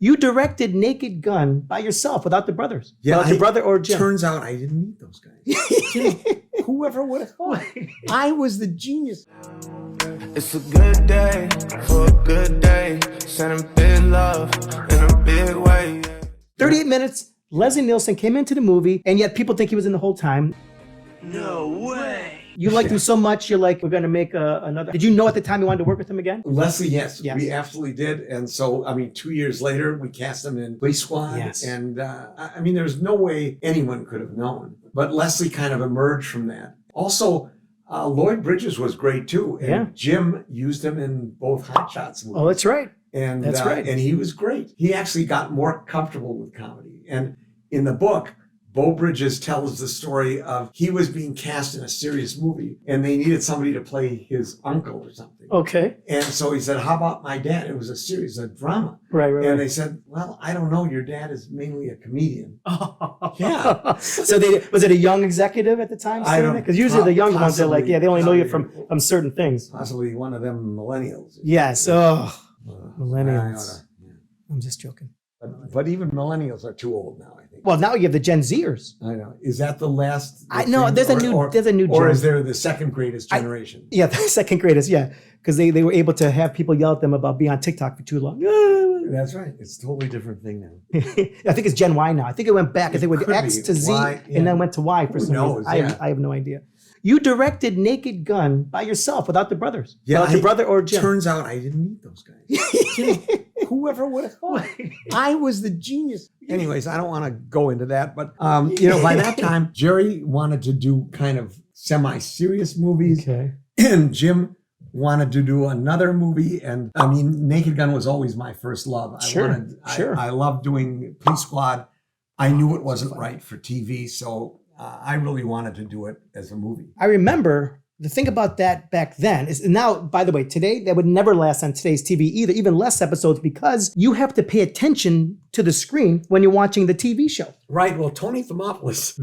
You directed Naked Gun by yourself without the brothers. Yeah, without your brother or Jim. Turns out I didn't need those guys. Whoever would have thought? I was the genius. It's a good day for a good day. Sending big love in a big way. 38 minutes. Leslie Nielsen came into the movie, and yet people think he was in the whole time. No way. You liked him so much, you're like, we're going to make another. Did you know at the time you wanted to work with him again? Leslie, yes. Yes. We absolutely did. And so, 2 years later, we cast him in Police Squad. Yes. And there's no way anyone could have known. But Leslie kind of emerged from that. Also, Lloyd Bridges was great too. And Jim used him in both Hot Shots movies. Oh, that's right. And that's right. And he was great. He actually got more comfortable with comedy. And in the book, Beau Bridges tells the story of he was being cast in a serious movie and they needed somebody to play his uncle or something. Okay. And so he said, how about my dad? It was a series, a drama. Right. And they said, well, I don't know. Your dad is mainly a comedian. Oh. Yeah. So was it a young executive at the time? I don't know. Because usually the young ones are like, they only know you from certain things. Possibly one of them millennials. Yes. Oh, millennials. I'm just joking. But even millennials are too old now, I think. Well, now you have the Gen Zers. I know. Is that the last? No, there's a new or is there the second greatest generation? Yeah, the second greatest, yeah. Because they were able to have people yell at them about being on TikTok for too long. That's right. It's a totally different thing now. I think it's Gen Y now. I think it went back. I think it went X to Z and then went to Y for some reason. I have no idea. You directed Naked Gun by yourself without the brothers. Yeah, without your brother or Jim. Turns out I didn't need those guys. Whoever would have thought? I was the genius. Anyways, I don't want to go into that, but by that time, Jerry wanted to do kind of semi-serious movies, and Jim wanted to do another movie. And Naked Gun was always my first love. I loved doing Police Squad. I knew it wasn't right for TV, so I really wanted to do it as a movie. I remember the thing about that back then is now, by the way, today, that would never last on today's TV either, even less episodes, because you have to pay attention to the screen when you're watching the TV show. Right. Well, Tony Thermopolis,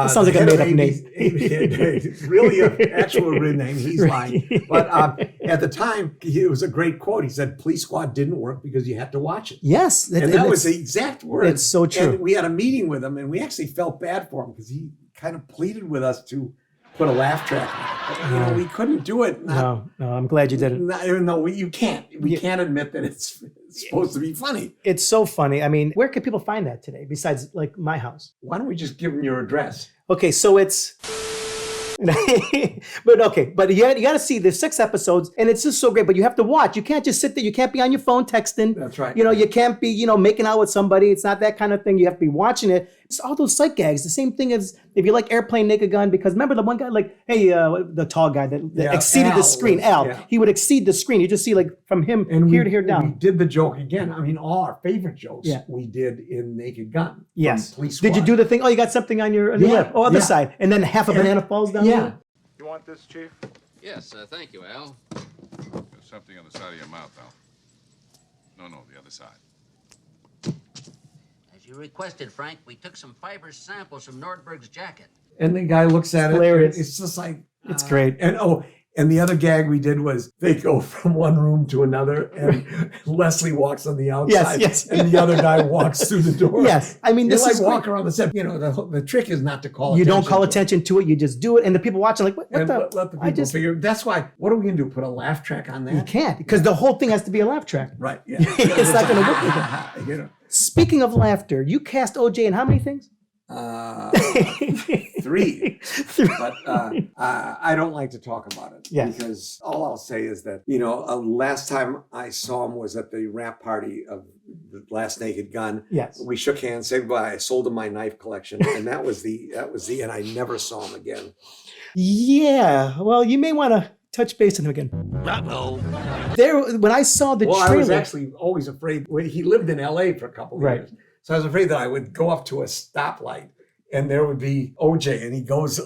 sounds like a made-up name. Really an actual real name. He's lying. But at the time, it was a great quote. He said, Police Squad didn't work because you had to watch it. Yes. And that was the exact word. It's so true. And we had a meeting with him, and we actually felt bad for him because he kind of pleaded with us to put a laugh track on it. But, we couldn't do it. No, I'm glad you did it. No, you can't. We can't admit that it's supposed to be funny. It's so funny. I mean, where can people find that today besides like my house? Why don't we just give them your address? Okay, so it's... but you got to see there's 6 episodes and it's just so great, but you have to watch. You can't just sit there. You can't be on your phone texting. That's right. You can't be, making out with somebody. It's not that kind of thing. You have to be watching it. It's all those sight gags. The same thing as if you like Airplane Naked Gun, because remember the one guy, like, hey, the tall guy that exceeded the screen, Al, he would exceed the screen. You just see like from him here to here down. We did the joke again. All our favorite jokes we did in Naked Gun. Yes. Police Squad. Did you do the thing? Oh, you got something on your lip. Oh, other side. And then half a banana falls down. Yeah. You want this, Chief? Yes, thank you, Al. There's something on the side of your mouth, Al. No, the other side. As you requested, Frank, we took some fiber samples from Nordberg's jacket. And the guy looks at it. Hilarious. It's just like... It's great. And the other gag we did was they go from one room to another and Leslie walks on the outside. Yes. And the other guy walks through the door. Yes. This is walk around the set. The trick is not to call you attention. You don't call attention to it. You just do it. And the people watching like, what the? Let the people figure. That's why, what are we going to do? Put a laugh track on that? You can't, because the whole thing has to be a laugh track. Right. Yeah. It's not going to work. Speaking of laughter, you cast OJ in how many things? 3. But I don't like to talk about it because all I'll say is that, last time I saw him was at the wrap party of the last Naked Gun. Yes. We shook hands, said goodbye. I sold him my knife collection, and that was the end. I never saw him again. Yeah. Well, you may want to touch base on him again. When I saw the trailer. I was actually always afraid. He lived in LA for a couple of years. So I was afraid that I would go up to a stoplight and there would be OJ, and he goes,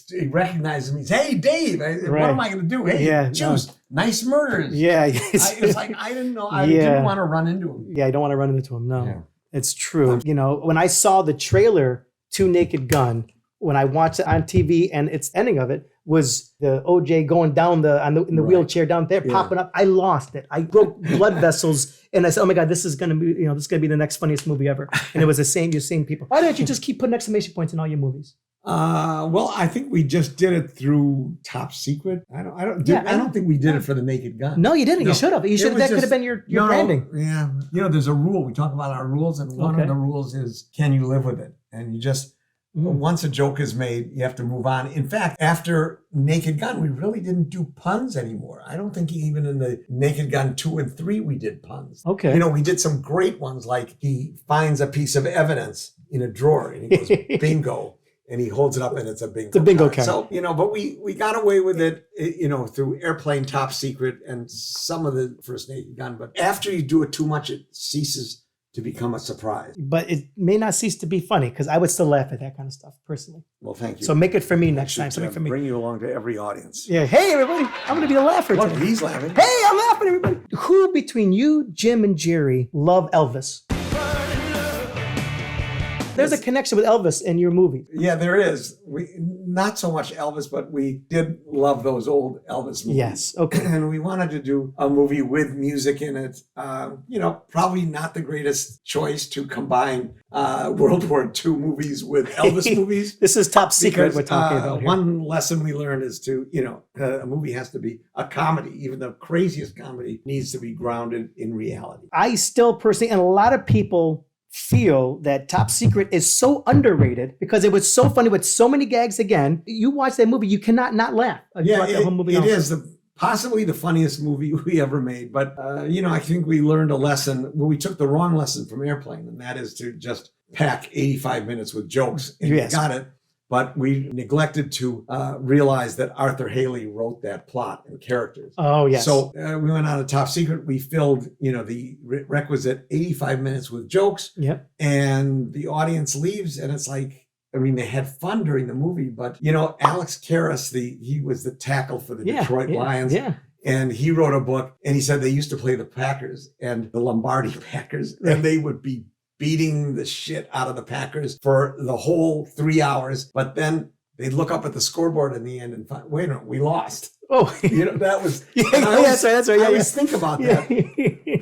he recognizes me. He says, hey, Dave, what am I going to do? Hey, Juice, nice murders. Yeah. It's like, I didn't know. I didn't want to run into him. Yeah, I don't want to run into him. No, It's true. When I saw the trailer to Naked Gun, when I watched it on TV and its ending of it, was the OJ going down in the wheelchair down there, popping up. I lost it. I broke blood vessels, and I said, "Oh my God, this is gonna be the next funniest movie ever." And it was the same people. Why don't you just keep putting exclamation points in all your movies? Well, I think we just did it through Top Secret. I don't think we did it for the Naked Gun. No, you didn't. No. You should have. That could have been your branding. Yeah. There's a rule. We talk about our rules, and one of the rules is, can you live with it? And you just, once a joke is made, you have to move on. In fact, after Naked Gun, we really didn't do puns anymore. I don't think even in the Naked Gun 2 and 3, we did puns. Okay. We did some great ones, like he finds a piece of evidence in a drawer, and he goes, bingo. And he holds it up, and it's a bingo. It's a bingo card. So, but we got away with it, through Airplane, Top Secret, and some of the first Naked Gun. But after you do it too much, it ceases to become a surprise. But it may not cease to be funny, because I would still laugh at that kind of stuff, personally. Well, thank you. So make it for me next time. Something for me. Bring you along to every audience. Yeah. Hey, everybody. I'm going to be the laugher Look, today. he's laughing. Hey, I'm laughing, everybody. Who between you, Jim, and Jerry love Elvis? There's a connection with Elvis in your movie. Yeah, there is. Not so much Elvis, but we did love those old Elvis movies. Yes, okay. And we wanted to do a movie with music in it. Probably not the greatest choice to combine World War II movies with Elvis movies. This is Top Secret we're talking about here. One lesson we learned is a movie has to be a comedy. Even the craziest comedy needs to be grounded in reality. I still personally, and a lot of people feel that Top Secret is so underrated because it was so funny with so many gags. Again, you watch that movie, you cannot not laugh. It is possibly the funniest movie we ever made. But, I think we learned a lesson. Well, we took the wrong lesson from Airplane, and that is to just pack 85 minutes with jokes. And yes. We got it. But we neglected to realize that Arthur Haley wrote that plot and characters. Oh, yes. So we went on to Top Secret. We filled, the requisite 85 minutes with jokes. Yep. And the audience leaves, and it's like, they had fun during the movie. But, Alex Karras, he was the tackle for the Detroit Lions. Yeah. And he wrote a book, and he said they used to play the Packers and the Lombardi Packers, and they would be beating the shit out of the Packers for the whole 3 hours. But then they'd look up at the scoreboard in the end and find, wait a minute, we lost. Oh, that was, that's right. I always think about that.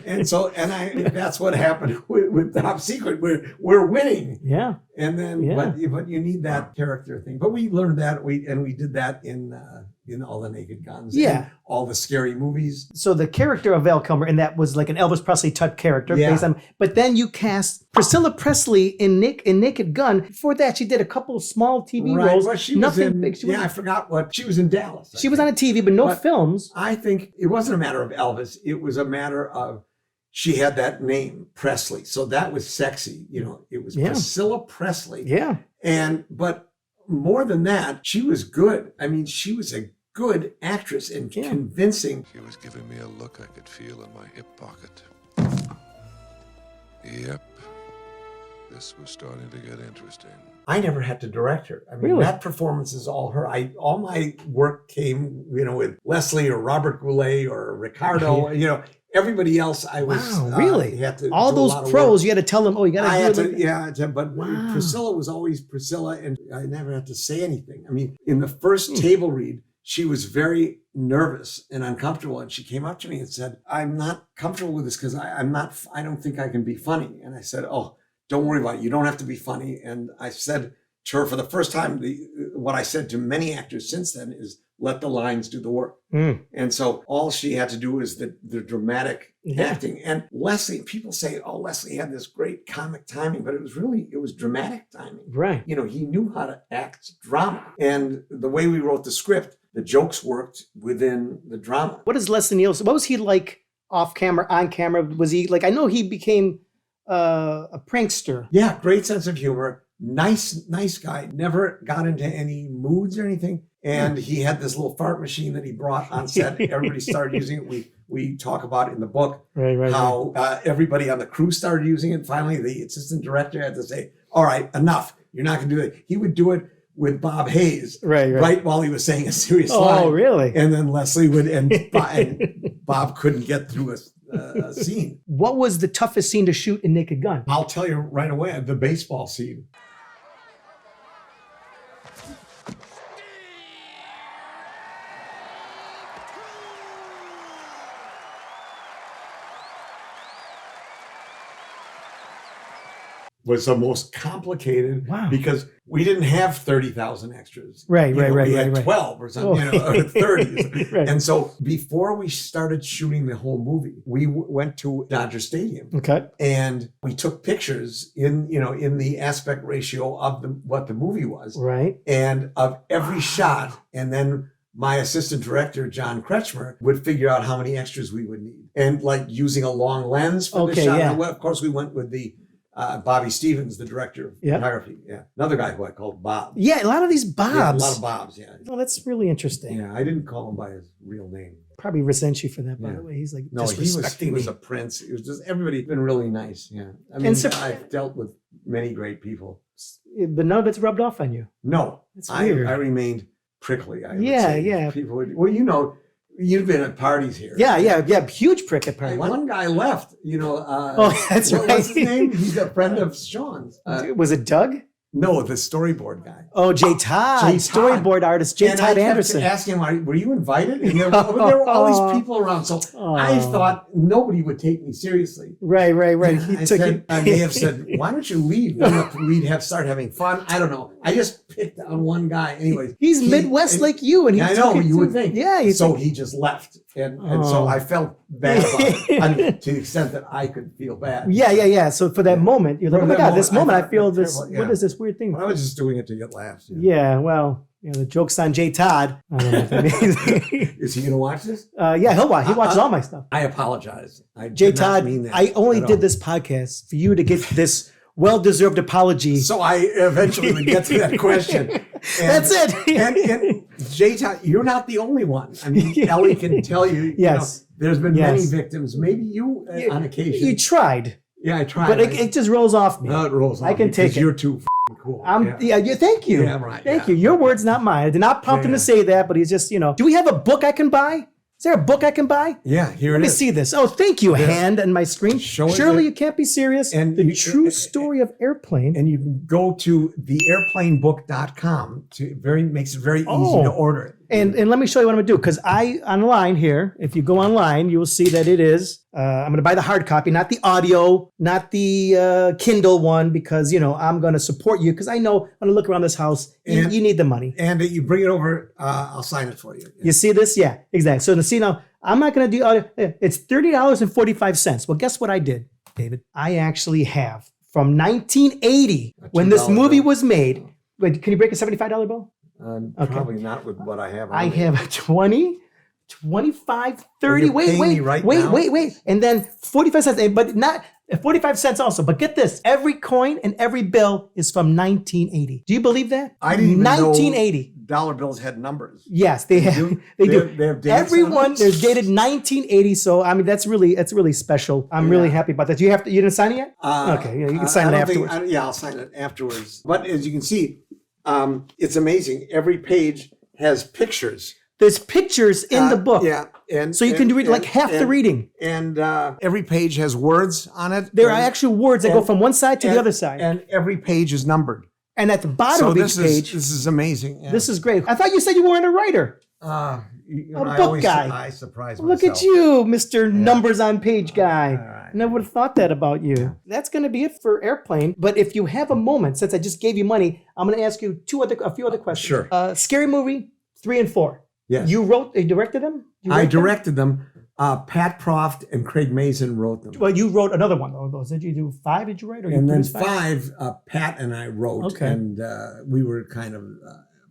And that's what happened with Top Secret. We're winning. Yeah. And then, but you need that character thing. But we learned that, we did that in all the Naked Guns. Yeah. All the scary movies. So the character of Val Kilmer, and that was like an Elvis Presley type character. Yeah. Based on, but then you cast Priscilla Presley in Naked Gun. Before that, she did a couple of small TV roles. Well, she was I forgot what. She was in Dallas. She was on a TV, but no films. I think it wasn't a matter of Elvis. It was a matter of she had that name, Presley. So that was sexy. It was Priscilla Presley. Yeah. But more than that, she was good. She was a good actress and convincing. She was giving me a look I could feel in my hip pocket. Yep. This was starting to get interesting. I never had to direct her. Really? That performance is all her. All my work came, with Leslie or Robert Goulet or Ricardo. Everybody else, I was. Wow, really? Had to all those pros, you had to tell them, you got to do it. But Priscilla was always Priscilla, and I never had to say anything. In the first table read, she was very nervous and uncomfortable, and she came up to me and said, "I'm not comfortable with this because I don't think I can be funny." And I said, "Oh, don't worry about it. You don't have to be funny." And I said to her for the first time, what I said to many actors since then is, let the lines do the work. And so all she had to do was the dramatic acting. And Leslie, people say, Leslie had this great comic timing, but it was dramatic timing. Right. He knew how to act drama. And the way we wrote the script, the jokes worked within the drama. What is Leslie Nielsen? What was he like off camera, on camera? Was he like, I know he became a prankster. Yeah, great sense of humor. Nice guy. Never got into any moods or anything. And he had this little fart machine that he brought on set. Everybody started using it. We talk about it in the book, how everybody on the crew started using it. Finally, the assistant director had to say, "All right, enough. You're not going to do it." He would do it with Bob Hayes, right while he was saying a serious line. Oh, really? And then Leslie would, and Bob couldn't get through a scene. What was the toughest scene to shoot in Naked Gun? I'll tell you right away, the baseball scene. was the most complicated Wow. because we didn't have 30,000 extras. Right, You know, right, we had right. 12 or something, or 30. Right. And so before we started shooting the whole movie, we went to Dodger Stadium. Okay. And we took pictures in the aspect ratio of what the movie was, Right. and of every shot. And then my assistant director, John Kretschmer, would figure out how many extras we would need, and like using a long lens for the shot. Yeah. And of course, we went with the Bobby Stevens, the director of photography. Yeah, another guy who I called Bob. Yeah, a lot of these Bobs. Yeah, a lot of Bobs. Yeah. Oh, that's really interesting. Yeah, I didn't call him by his real name. Probably resents you for that, by Yeah. the way. He's like No, disrespecting he was me. a prince. It was just everybody's been really nice. Yeah, I mean, I've dealt with many great people. But none of it's rubbed off on you. No, That's I weird. remained prickly. I would Yeah, say. yeah. People would. Well, you've been at parties here. Yeah. Huge prick at party. One guy left. That's right. What's his name? He's a friend of Sean's. Was it Doug? No, the storyboard guy. Oh, J.Todd, J.Todd. storyboard artist, And I J.Todd kept Anderson. asking him, were you invited? And there were all these people around. So I thought nobody would take me seriously. Right. And I may have said, why don't you leave? We'd start having fun. I don't know. I just picked on one guy. Anyways. He's Midwest like you. And he I know, took it you would to- think. Yeah. So he just left. And so I felt bad about it. I mean, to the extent that I could feel bad. Yeah. So for that moment, you're like, For oh my that God, this moment, moment I I feel thought this, terrible, what yeah. is this weird thing? I was just doing it to get laughs. Yeah, well, the joke's on J.Todd. I don't know what that means. Is he going to watch this? Yeah, he'll watch. He watches all my stuff. I apologize. I did J.Todd, not mean that I only at did all. this podcast for you to get this well-deserved apology. So I eventually would get to that question. And, That's it. and J-Todd, you're not the only one. I mean, Ellie can tell you, Yes. there's been Yes. many victims. Maybe you on occasion. You tried, Yeah, I tried. but it just rolls off me. No, it rolls off. I can because take it. You're too cool. Thank you. Yeah, right, Thank yeah. you. Your words, not mine. I did not prompt him to say that, but he's just, do we have a book I can buy? Is there a book I can buy? Yeah, here Let it me is. see this. Oh, thank you, hand and my screen. Show it Surely there. you can't be serious. And the you- true story of Airplane. And you can go to theairplanebook.com. Makes it very easy to order it. And let me show you what I'm gonna do, because online here, if you go online, you will see that it is. I'm gonna buy the hard copy, not the audio, not the Kindle one, because I'm gonna support you, because I know when I look around this house, you need the money. And you bring it over, I'll sign it for you. You see this? Yeah, exactly. So see now, I'm not gonna do audio. It's $30.45. Well, guess what I did, David? I actually have from 1980 when this $2 movie bill. was made. Wait, can you break a $75 bill? Okay. Probably not with what I have. I have a 20, 25, 30. You're paying me right now? Wait. And then 45 cents, but not 45 cents also. But get this, every coin and every bill is from 1980. Do you believe that? I didn't even 1980. know dollar bills had numbers. Yes, they have. do? They do. They have dates on Everyone, it? there's dated 1980. So I mean, that's really special. I'm really happy about that. You didn't sign it yet? Okay, yeah, you can sign it afterwards. I'll sign it afterwards. But as you can see, it's amazing. Every page has pictures. There's pictures in the book. Yeah. And So you can read like half the reading. And every page has words on it. There are And- actual words that go from one side to the other side. And every page is numbered. And at the bottom So of each page, this is amazing. Yeah. this is great. I thought you said you weren't a writer. I book always, guy. I surprise Look myself. at you, Mr. Numbers on Page guy. All right. Never would have thought that about you. That's going to be it for Airplane. But if you have a moment, since I just gave you money, I'm going to ask you a few other questions. Sure. Scary Movie 3 and 4. Yes. You directed them? You I wrote them? directed them. Pat Proft and Craig Mason wrote them. Well, you wrote another one of those. Did you do 5? Did you write? Or you And then produced 5? Pat and I wrote. Okay. And we were kind of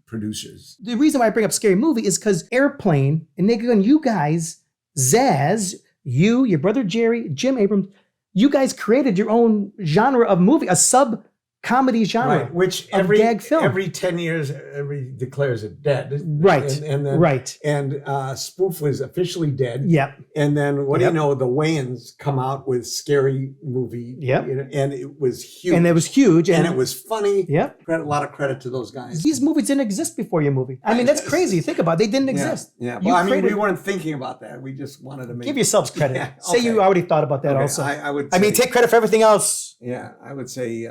producers. The reason why I bring up Scary Movie is because Airplane, and you guys, Zaz, your brother Jerry, Jim Abrams, you guys created your own genre of movie, a sub-comedy genre. Right, which of gag film. every 10 years, declares it dead. Right, And then, right. And Spoof was officially dead. Yep. And then what do Yep. you know? The Wayans come out with Scary Movie. Yep. And it was huge. And it was huge. And it was funny. Yep. A lot of credit to those guys. These movies didn't exist before your movie. I mean, that's crazy. Think about it. They didn't exist. Yeah. You Well, I mean, created- we weren't thinking about that. We just wanted to make. Give yourselves credit. Yeah, Say you okay. already thought about that Okay, also. I would. I mean, say- take credit for everything else. Yeah, I would say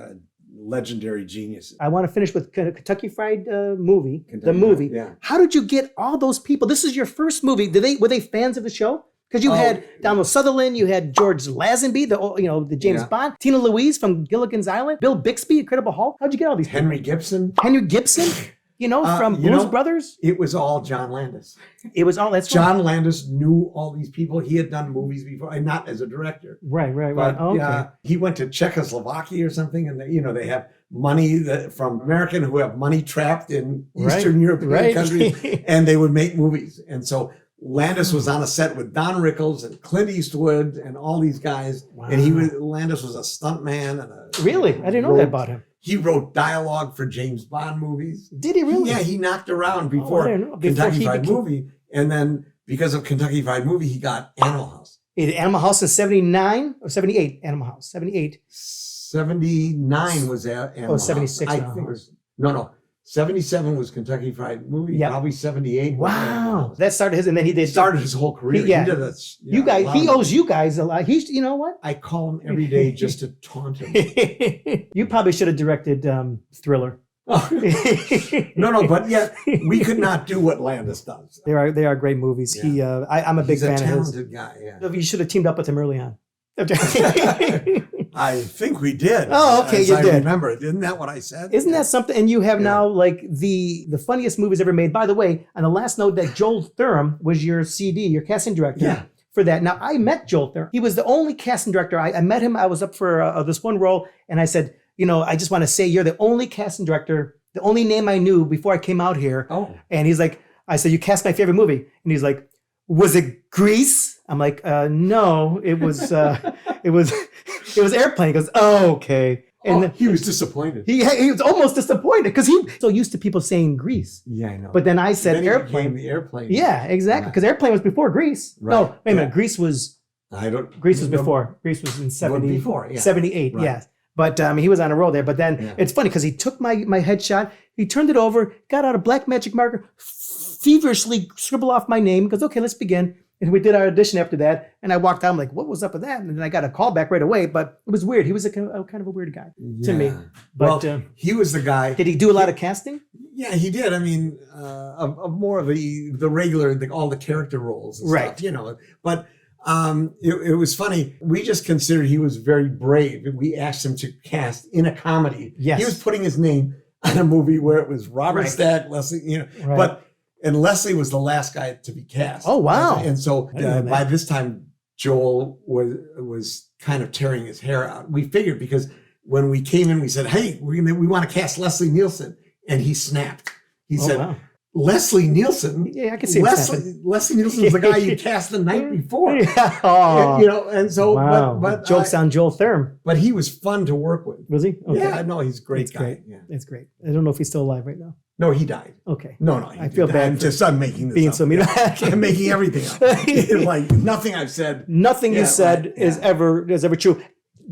legendary geniuses. I want to finish with Kentucky Fried movie, the Kentucky movie. Fried, yeah. How did you get all those people? This is your first movie. Were they fans of the show? Because you had Donald Sutherland, you had George Lazenby, the James Bond, Tina Louise from Gilligan's Island, Bill Bixby, Incredible Hulk. How'd you get all these people? Henry Gibson. Henry Gibson, from Blues Brothers. It was all John Landis. It was all, that's John Landis knew all these people. He had done movies before, not as a director. Right. But Oh, okay. he went to Czechoslovakia or something, and they have money from American who have money trapped in Eastern European countries, and they would make movies. And so Landis was on a set with Don Rickles and Clint Eastwood and all these guys. Wow. And Landis was a stuntman. Really? I didn't know that about him. He wrote dialogue for James Bond movies. Did he really? Yeah, he knocked around before Kentucky Fried Movie. And then because of Kentucky Fried Movie, he got Animal House. Animal House in 79 or 78? Animal House, 78. 79 was Animal House. 76. I think it was, no. 77 was Kentucky Fried Movie. Yep. Probably 78. Wow. That started his, and then he started his whole career. He did he owes you guys a lot. He's, you know what? I call him every day just to taunt him. You probably should have directed Thriller. No, but yet we could not do what Landis does. They are great movies. Yeah. I'm a big fan of his. He's a talented guy. Yeah. You should have teamed up with him early on. I think we did. Oh, okay, you did. Remember, isn't that what I said? Isn't that something? And you have now like the funniest movies ever made. By the way, on the last note, that Joel Thurm was your CD, your casting director for that. Now I met Joel Thurm. He was the only casting director. I met him. I was up for this one role, and I said, I just want to say you're the only casting director, the only name I knew before I came out here. Oh. And he's like, I said, you cast my favorite movie, and he's like, was it Grease? I'm like, no, it was Airplane. He goes, oh, okay. And he was disappointed. He was almost disappointed because he's so used to people saying Grease. Yeah, I know. But then I said Airplane. The Airplane. Yeah, exactly. Because Airplane was before Grease. Right. No, wait a minute. Grease was. Grease was before. Grease was in 78. Right. Yes. But he was on a roll there. But then it's funny because he took my headshot, he turned it over, got out a black magic marker, feverishly scribbled off my name. Goes, okay, let's begin. And we did our audition after that. And I walked out. I'm like, what was up with that? And then I got a call back right away. But it was weird. He was kind of a weird guy to me. But he was the guy. Did he do a lot of casting? Yeah, he did. I mean, of more of the regular, all the character roles and stuff, But it was funny. We just considered he was very brave. We asked him to cast in a comedy. Yes. He was putting his name on a movie where it was Robert Stack, Leslie, and Leslie was the last guy to be cast. Oh, wow. And so by this time, Joel was kind of tearing his hair out. We figured because when we came in, we said, hey, we want to cast Leslie Nielsen. And he snapped. He said, wow. Leslie Nielsen. Yeah, I can see Leslie Nielsen was the guy you cast the night before. And so, wow. but jokes on Joel Thurm. But he was fun to work with. Was he? Okay. Yeah, no, he's a great guy. Great. Yeah. It's great. I don't know if he's still alive right now. No, he died. Okay. No, I feel bad. I'm making this being up. So mean. I'm making everything up. Like nothing I've said. Nothing you said is ever true.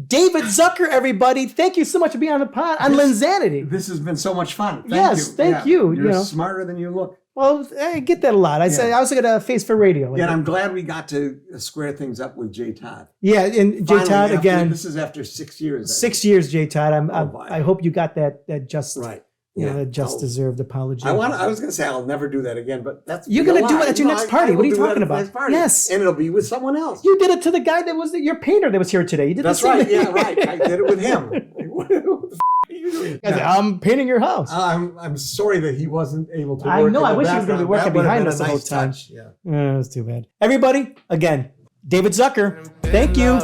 David Zucker, everybody, thank you so much for being on the pod on LINZanity. This has been so much fun. Thank you. You're smarter than you look. Well, I get that a lot. I also got a face for radio. And I'm glad we got to square things up with J.Todd. Yeah, and J.Todd again. This is after 6 years. 6 years, J.Todd. I hope you got that just right. Deserved apology. I was going to say I'll never do that again, but that's you're going to do it at your next party. What are you talking about? Yes, and it'll be with someone else. You did it to the guy that was your painter that was here today. You did that's right. Yeah, right. I did it with him. What the are you doing? I'm painting your house. I'm sorry that he wasn't able to. I know. I wish he was going to be working behind us the whole time. Yeah, that's too bad. Everybody, again, David Zucker. Thank you.